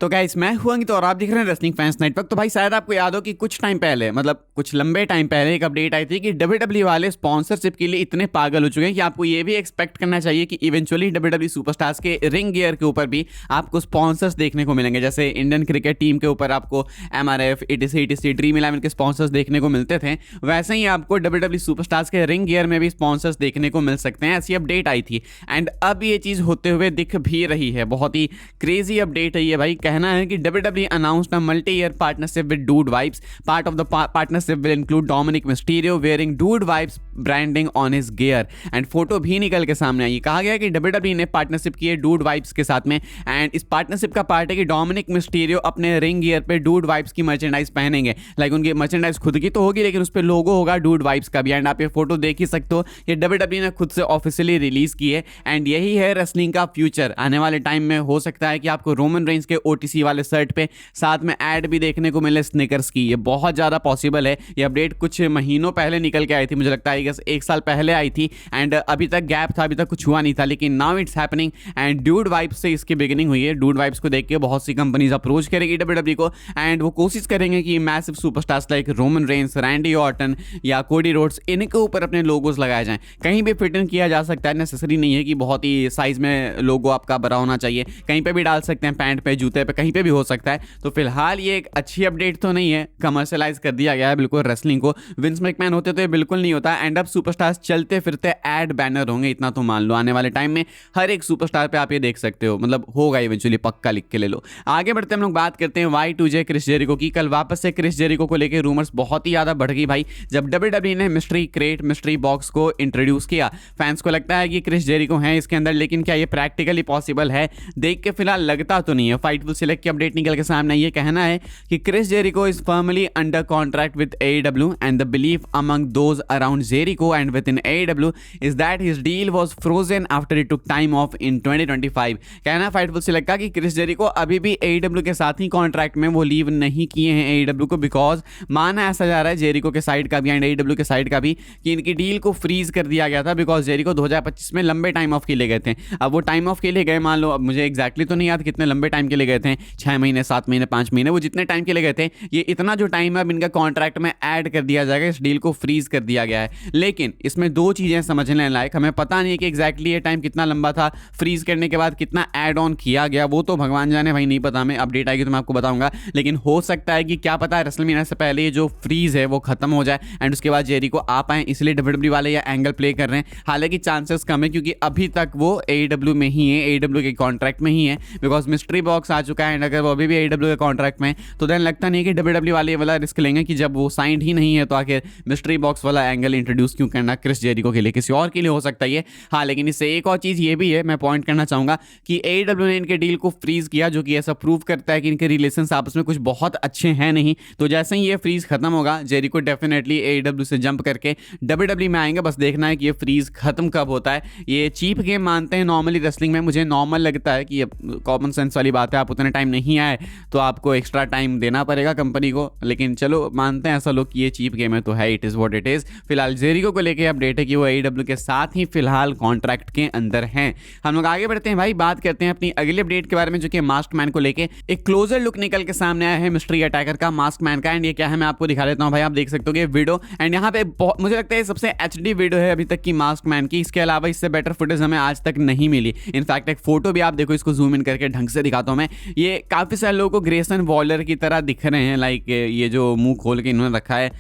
तो गाइस मैं हूं अंकित और आप देख रहे हैं रेसलिंग फैंस नेटवर्क। तो भाई शायद आपको याद हो कि कुछ टाइम पहले मतलब कुछ लंबे टाइम पहले एक अपडेट आई थी कि डब्ल्यूडब्ल्यू वाले स्पॉन्सरशिप के लिए इतने पागल हो चुके हैं कि आपको ये भी एक्सपेक्ट करना चाहिए कि इवेंचुअली डब्ल्यूडब्ल्यू सुपरस्टार्स के रिंग गियर के ऊपर भी आपको स्पॉन्सर्स देखने को मिलेंगे। जैसे इंडियन क्रिकेट टीम के ऊपर आपको MRF ETC ड्रीम 11 के स्पॉन्सर्स देखने को मिलते थे, वैसे ही आपको डब्ल्यूडब्ल्यू सुपरस्टार्स के रिंग गियर में भी स्पॉन्सर्स देखने को मिल सकते हैं। ऐसी अपडेट आई थी एंड अब ये चीज़ होते हुए दिख भी रही है। बहुत ही क्रेजी अपडेट है ये भाई। कहना है कि WWE announced a multi-year partnership with Dude Vibes. Part of the partnership will include Dominic Mysterio wearing Dude Vibes branding on his gear. And photo भी निकल के सामने आई। कहा गया कि WWE ने पार्टनरशिप की है Dude Vibes के साथ में एंड इस पार्टनरशिप का पार्ट है कि डोमिनिक मिस्टीरियो अपने रिंग गियर पे Dude Vibes की मर्चेंडाइज पहनेंगे। लाइक उनकी मर्चेंडाइज खुद की तो होगी लेकिन उस पर लोगो होगा Dude Vibes का भी। एंड आप ये फोटो देख ही सकते हो, ये WWE ने खुद से ऑफिशियली रिलीज की है एंड यही है रेसलिंग का फ्यूचर। आने वाले टाइम में हो सकता है कि आपको रोमन रेंज के OTC वाले शर्ट पे साथ में ऐड भी देखने को मिले स्निकर्स की। ये बहुत ज़्यादा पॉसिबल है। ये अपडेट कुछ महीनों पहले निकल के आई थी, मुझे लगता है एक साल पहले आई थी एंड अभी तक गैप था, अभी तक कुछ हुआ नहीं था, लेकिन now it's happening and dude vibes से इसकी बिगिनिंग हुई है। ड्यूड वाइब्स को देख के बहुत सी कंपनीज अप्रोच करेगी डब्ल्यूडब्ल्यू को एंड वो कोशिश करेंगे कि massive superstars like Roman Reigns, Randy Orton या कोडी रोड्स इनके ऊपर अपने लोगोज लगाए जाएं। कहीं भी फिट इन किया जा सकता है, नेसेसरी नहीं है कि बहुत ही साइज में लोगो आपका बड़ा होना चाहिए। कहीं पे भी डाल सकते हैं, पैंट पे, जूते पे, कहीं पे भी हो सकता है। तो फिलहाल ये एक अच्छी अपडेट तो नहीं है, कमर्शियलाइज कर दिया गया है बिल्कुल रेसलिंग को। विंस मैकमैन होते तो ये बिल्कुल नहीं होता। एंड अब सुपरस्टार्स चलते फिरते एड बैनर होंगे, इतना तो मान लो। आने वाले टाइम में हर एक सुपरस्टार पे आप ये देख सकते हो, मतलब होगा इवेंचुअली, पक्का लिख के ले लो। आगे बढ़ते हम लोग बात करते हैं Y2J क्रिस जेरिको की। कल वापस से क्रिस जेरिको को लेकर रूमर्स बहुत ही ज्यादा बढ़ गई भाई, जब WWE ने मिस्ट्री क्रेट, मिस्ट्री बॉक्स को इंट्रोड्यूस किया। फैंस को लगता है कि क्रिस जेरिको है इसके अंदर, लेकिन क्या ये प्रैक्टिकली पॉसिबल है? देख के फिलहाल लगता तो नहीं है। फाइटफुल सिलेक्ट की अपडेट निकल के सामने ये कहना है कि Chris Jericho is firmly under contract with AEW and the belief among those around Jericho and within AEW is that his deal was frozen after he took time off in 2025। कहना Fightful select का कि Chris Jericho अभी भी AEW के साथ ही contract में, वो leave नहीं किए हैं AEW को, बिकॉज माना ऐसा जा रहा है जेरिको के साइड का भी एंड AEW के साइड का भी कि इनकी डील को फ्रीज कर दिया गया था बिकॉज जेरिको 2025 में लंबे टाइम ऑफ के लिए गए थे। अब वो टाइम ऑफ के लिए गए, मान लो, अब मुझे एग्जैक्टली तो नहीं याद कितने लंबे टाइम के लिए गए थे, 6 महीने, 7 महीने, 5 महीने, वो जितने टाइम के लिए गए थे, ये इतना जो टाइम है अब इनका कॉन्ट्रैक्ट में ऐड कर दिया जाएगा। इस डील को फ्रीज कर दिया गया है। लेकिन इसमें दो चीजें समझने लायक, हमें पता नहीं कि एग्जैक्टली ये टाइम कितना लंबा था, फ्रीज करने के बाद कितना ऐड ऑन किया गया, वो तो भगवान जाने भाई, नहीं पता हमें। अपडेट आएगी तो मैं आपको बताऊंगा, लेकिन हो सकता है कि क्या पता है रेसलमेनिया से पहले ये जो फ्रीज है वो खत्म हो जाए एंड उसके बाद जेरिको आ पाए, इसलिए WWE वाले ये एंगल प्ले कर रहे हैं। हालांकि चांसेस कम है क्योंकि अभी तक वो AEW में ही है, AEW के कॉन्ट्रैक्ट में ही है, बिकॉज मिस्ट्री बॉक्स आ चुका है एंड अगर वो अभी भी AEW के कॉन्ट्रैक्ट में तो देन लगता नहीं है कि WWE वाले ये वाला रिस्क लेंगे कि जब वो साइंड ही नहीं है तो आखिर मिस्ट्री बॉक्स वाला एंगल इंट्रोड्यूस क्यों करना क्रिस जेरिको के लिए, किसी और के लिए हो सकता है। हाँ, लेकिन इससे एक और चीज़ ये भी है, मैं पॉइंट करना चाहूँगा कि AEW ने इनके डील को फ्रीज किया, जो कि ऐसा प्रूव करता है कि इनके रिलेशन आपस में कुछ बहुत अच्छे हैं नहीं। तो जैसे ही ये फ्रीज खत्म होगा, जेरिको डेफिनेटली AEW से जंप करके WWE में आएंगे। बस देखना है कि ये फ्रीज खत्म कब होता है। ये चीप गेम मानते हैं नॉर्मली रेसलिंग में, मुझे नॉर्मल लगता है कि ये कॉमन सेंस वाली बात है, आप उतने टाइम नहीं आए तो आपको एक्स्ट्रा टाइम देना पड़ेगा कंपनी को, लेकिन चलो मानते हैं ऐसा लोग कि ये चीप गेम है तो है, it is what it is. फिलहाल जेरिको को लेकर अपडेट है कि वो AEW के साथ ही फिलहाल कॉन्ट्रैक्ट के अंदर हैं। हम लोग आगे बढ़ते हैं भाई, बात करते हैं अपनी अगली अपडेट के बारे में, जो कि मास्क मैन को लेके एक क्लोजर लुक निकल के सामने आया है मिस्ट्री अटैकर का, मास्क मैन का। एंड ये क्या है मैं आपको दिखा देता हूँ भाई, आप देख सकते हो ये वीडियो। एंड यहाँ पे मुझे लगता है सबसे HD वीडियो है अभी तक की मास्क मैन की। इसके अलावा इससे बेटर फुटेज हमें आज तक नहीं मिली। इनफैक्ट एक फोटो भी आप देखो, इसको जूम इन करके ढंग से दिखाता हूँ मैं। ये काफी सारे लोगों को ग्रेसन वॉलर की तरह दिख रहे हैं, लाइक ये जो मुंह खोल के इन्होंने रखा है,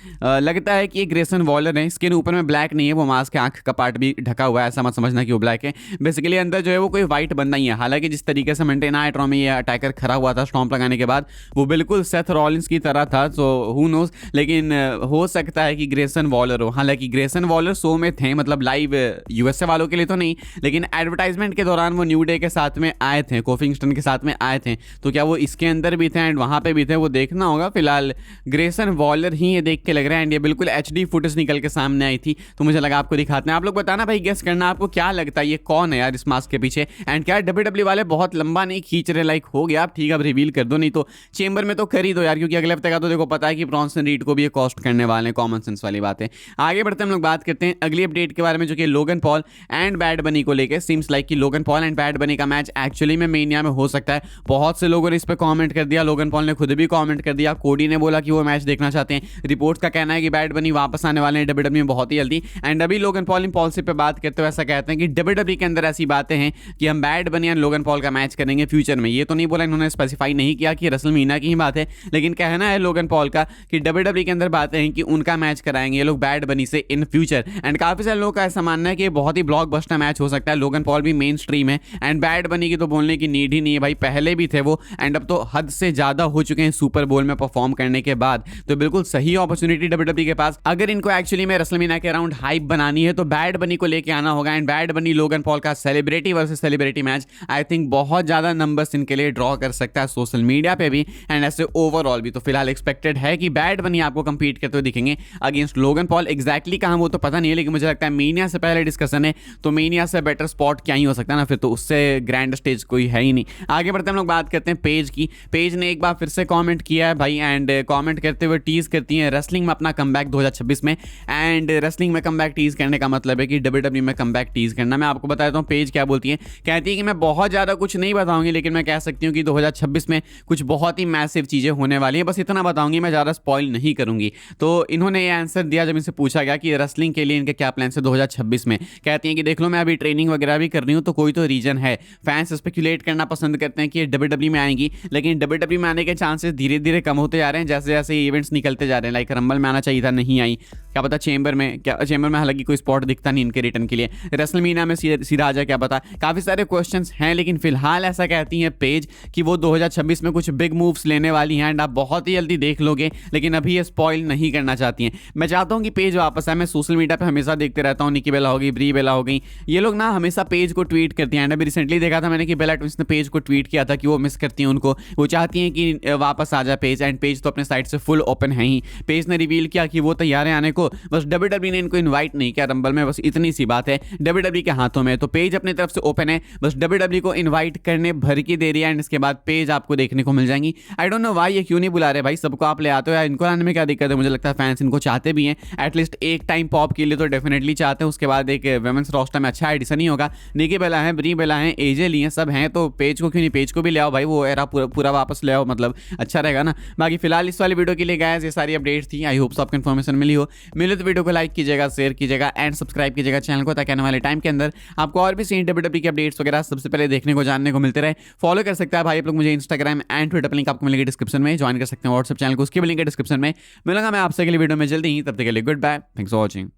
लगता है कि ये ग्रेसन वॉलर है। स्किन ऊपर में ब्लैक नहीं है, वो मास्क के आंख का पार्ट भी ढका हुआ है, ऐसा मत समझना कि वो ब्लैक है। बेसिकली अंदर जो है वो कोई व्हाइट बंदा ही है। हालांकि जिस तरीके से मेंटेन आइट्रो में ये अटैकर खड़ा हुआ था स्टॉम्प लगाने के बाद, वो बिल्कुल सेथ रॉलिंस की तरह था, सो हु नोज। लेकिन हो सकता है कि ग्रेसन वॉलर हो। हालांकि ग्रेसन वॉलर शो में थे, मतलब लाइव USA वालों के लिए तो नहीं, लेकिन एडवर्टाइजमेंट के दौरान वो न्यू डे के साथ में आए थे, कोफी किंगस्टन के साथ में आए थे, तो क्या वो इसके अंदर भी थे एंड वहाँ पे भी थे, वो देखना होगा। फिलहाल ग्रेसन वॉलर ही ये देख के लग रहा है एंड ये बिल्कुल HD फुटेज निकल के सामने आई थी, तो मुझे लगा आपको दिखाते हैं। आप लोग बताना भाई, गेस करना आपको क्या लगता है ये कौन है यार इस मास्क के पीछे। एंड क्या WWE वाले बहुत लंबा नहीं खींच रहे, लाइक हो गया आप ठीक है, अब रिवील कर दो, नहीं तो चेंबर में तो कर ही दो यार, क्योंकि अगले हफ्ते का तो देखो पता है कि ब्रॉन्सन रीड को भी ये कॉस्ट करने वाले हैं, कॉमन सेंस वाली बात है। आगे बढ़ते हम लोग बात करते हैं अगली अपडेट के बारे में, जो कि लोगन पॉल एंड बैड बनी को लेकर। सीम्स लाइक कि लोगन पॉल एंड बैड बनी का मैच एक्चुअली में मेनिया में हो सकता है। बहुत बहुत से लोगों ने इस पर कमेंट कर दिया, लोगन पॉल ने खुद भी कमेंट कर दिया, कोडी ने बोला कि वो मैच देखना चाहते हैं। रिपोर्ट्स का कहना है कि बैड बनी वापस आने वाले हैं डब्ल्यूडब्ल्यूई में बहुत ही जल्दी। एंड अभी लोगन पॉल पॉलिसी पे बात करते हुए ऐसा कहते हैं कि डब्ल्यूडब्ल्यूई के अंदर ऐसी बातें हैं कि हम बैड बनी एंड लोगन पॉल का मैच करेंगे फ्यूचर में। ये तो नहीं बोला, इन्होंने स्पेसिफाई नहीं किया कि रेसलमेनिया की ही बात है, लेकिन कहना है लोगन पॉल का कि डब्ल्यूडब्ल्यूई के अंदर बातें हैं कि उनका मैच कराएंगे ये लोग बैड बनी से इन फ्यूचर। एंड काफी सारे लोगों का ऐसा मानना है कि बहुत ही ब्लॉकबस्टर मैच हो सकता है। लोगन पॉल भी मेन स्ट्रीम है एंड बैड बनी की तो बोलने की नीड ही नहीं है भाई, पहले भी थे वो एंड अब तो हद से ज्यादा हो चुके हैं सुपर बोल में परफॉर्म करने के बाद। तो बिल्कुल सही अपॉर्चुनिटी डब्ल्यूडब्ल्यूई के पास, अगर इनको एक्चुअली में रेसलमेनिया के अराउंड हाइप बनानी है तो बैड बनी को लेके आना होगा। एंड बैड बनी लोगन पॉल का celebrity versus celebrity match I think बहुत ज्यादा नंबर्स इनके लिए ड्रॉ कर सकता है सोशल मीडिया पे भी एंड ऐसे ओवरऑल भी। तो फिलहाल एक्सपेक्टेड है कि बैड बनी आपको कंपीट करते हुए दिखेंगे अगेंस्ट लोगन पॉल। एग्जैक्टली कहां वो तो पता नहीं है, लेकिन मुझे लगता है मेनिया से पहले डिस्कशन है, तो मेनिया से बेटर स्पॉट क्या ही हो सकता है ना, फिर तो उससे ग्रैंड स्टेज कोई है ही नहीं। आगे बढ़ते हम लोग बात करते हैं पेज की। पेज ने एक बार फिर से कमेंट किया है भाई एंड कमेंट करते हुए टीज करती हैं रेसलिंग में अपना कमबैक 2026 में। एंड रेसलिंग में कमबैक टीज करने का मतलब है कि डब्ल्यूडब्ल्यूई में कमबैक टीज करना। मैं आपको बता देता हूं पेज क्या बोलती है। कहती है कि मैं बहुत ज़्यादा कुछ नहीं बताऊंगी, लेकिन मैं कह सकती हूँ कि 2026 में कुछ बहुत ही मैसिव चीज़ें होने वाली है, बस इतना बताऊंगी, मैं ज़्यादा स्पॉइल नहीं करूंगी। तो इन्होंने ये आंसर दिया जब इनसे पूछा गया कि रेसलिंग के लिए इनके क्या प्लान है 2026 में। कहती हैं कि देख लो मैं अभी ट्रेनिंग वगैरह भी कर रही हूँ, तो कोई तो रीजन है। फैंस स्पेकुलेट करना पसंद करते हैं कि ये डब्ल्यूडब्ल्यूई में आएंगी, लेकिन डब्ल्यूडब्ल्यूई में आने के चांसेस धीरे धीरे कम होते जा रहे हैं जैसे जैसे इवेंट्स निकलते जा रहे हैं। लाइक रंबल में आना चाहिए था, नहीं आई, क्या पता चेंबर में, क्या चेंबर में हालांकि कोई स्पॉट दिखता नहीं इनके रिटर्न के लिए, रेसलमेनिया में सीधा आ जाए क्या पता। काफ़ी सारे क्वेश्चंस हैं, लेकिन फिलहाल ऐसा कहती हैं पेज कि वो 2026 में कुछ बिग मूव्स लेने वाली हैं एंड आप बहुत ही जल्दी देख लोगे, लेकिन अभी ये स्पॉइल नहीं करना चाहती हैं। मैं चाहता हूँ कि पेज वापस आए। मैं सोशल मीडिया पे हमेशा देखते रहता हूँ, निकी बेला हो गई, ब्री बेला हो गई, ये लोग ना हमेशा पेज को ट्वीट करती हैं। एंड अभी रिसेंटली देखा था मैंने कि बेला ट्विंस ने पेज को ट्वीट किया था कि वो मिस करती हैं उनको, वो चाहती हैं कि वापस आ जाए पेज। एंड पेज तो अपने साइड से फुल ओपन है ही। पेज ने रिवील किया कि वो तैयार है आने को, बस डब्ल्यूडब्ल्यूई ने इनको इन्वाइट नहीं किया रंबल में, बस इतनी सी बात है। डब्ल्यूडब्ल्यूई के हाथों में, तो पेज अपनी तरफ से ओपन है, बस डब्ल्यूडब्ल्यूई को इन्वाइट करने भर की दे रही है एंड इसके बाद पेज आपको देखने को मिल जाएंगी। आई डोंट नो व्हाई ये क्यों नहीं बुला रहे भाई, सबको आप ले आते हो यार, इनको लाने में क्या दिक्कत है। मुझे लगता है फैंस इनको चाहते भी हैं, एटलीस्ट एक टाइम पॉप के लिए तो डेफिनेटली चाहते हैं। उसके बाद एक वुमेन्स रोस्टर में अच्छा एडिशन ही होगा। निकी बेला है, ब्री बेला है, एजे ली हैं, सब हैं, तो पेज को क्यों नहीं, पेज को भी ले आओ भाई, वो एरा पूरा वापस ले आओ, मतलब अच्छा रहेगा ना। बाकी फिलहाल इस वाली वीडियो के लिए गाइस ये सारी अपडेट्स थी। आई होप आपको इन्फॉर्मेशन मिली हो। मिले तो वीडियो को लाइक कीजिएगा, शेयर कीजिएगा एंड सब्सक्राइब कीजिएगा चैनल को, ताकि आने वाले टाइम के अंदर आपको और भी सीन डब्ल्यूडब्ल्यूई के अपडेट्स वगैरह सबसे पहले देखने को जानने को मिलते रहे। फॉलो कर सकता है भाई आप लोग मुझे इंस्टाग्राम एंड ट्विटर पर, लिंक आपको मिलेगी डिस्क्रिप्शन में। ज्वाइन कर सकते हैं व्हाट्सएप चैनल को, उसकी भी लिंक है डिस्क्रिप्शन में। मिलूंगा मैं आपसे अगली वीडियो में जल्दी ही, तब तक के लिए goodbye, thanks for watching.